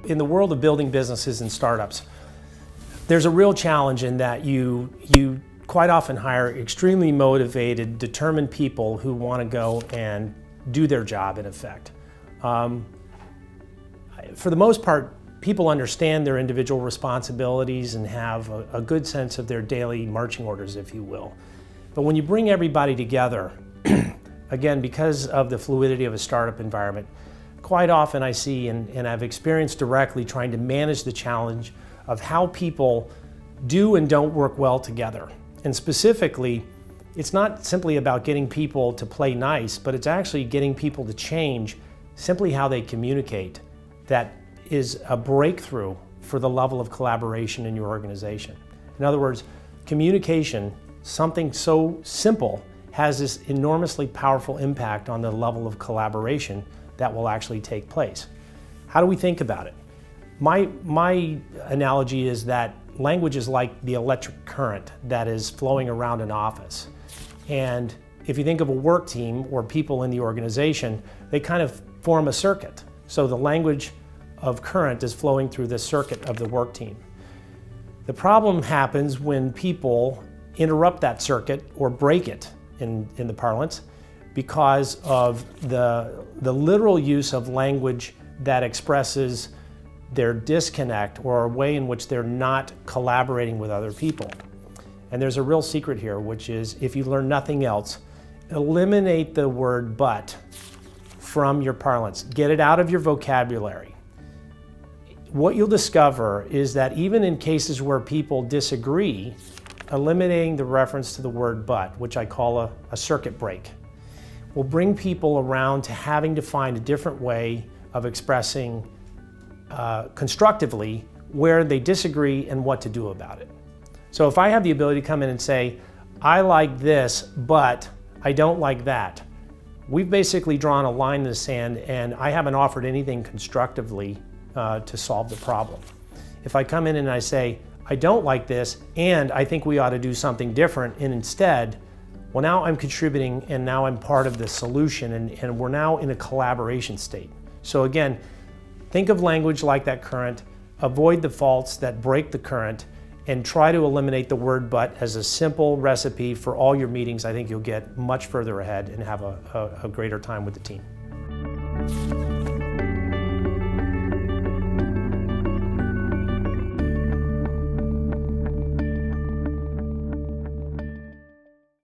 in the world of building businesses and startups, there's a real challenge in that you quite often hire extremely motivated, determined people who want to go and do their job in effect. For the most part, people understand their individual responsibilities and have a good sense of their daily marching orders, if you will. But when you bring everybody together, again, because of the fluidity of a startup environment, quite often I see, and I've experienced directly, trying to manage the challenge of how people do and don't work well together. And specifically, it's not simply about getting people to play nice, but it's actually getting people to change simply how they communicate. That is a breakthrough for the level of collaboration in your organization. In other words, communication, something so simple, has this enormously powerful impact on the level of collaboration that will actually take place. How do we think about it? My analogy is that language is like the electric current that is flowing around an office. And if you think of a work team or people in the organization, they kind of form a circuit. So the language of current is flowing through the circuit of the work team. The problem happens when people interrupt that circuit or break it in the parlance because of the literal use of language that expresses their disconnect or a way in which they're not collaborating with other people. And there's a real secret here, which is, if you learn nothing else, eliminate the word "but" from your parlance. Get it out of your vocabulary. What you'll discover is that even in cases where people disagree, eliminating the reference to the word "but," which I call a circuit break, will bring people around to having to find a different way of expressing constructively where they disagree and what to do about it. So if I have the ability to come in and say, I like this, but I don't like that, we've basically drawn a line in the sand and I haven't offered anything constructively to solve the problem. If I come in and I say, I don't like this and I think we ought to do something different, and instead, well, now I'm contributing and now I'm part of the solution, and we're now in a collaboration state. So again, think of language like that current, avoid the faults that break the current, and try to eliminate the word "but" as a simple recipe for all your meetings. I think you'll get much further ahead and have a greater time with the team.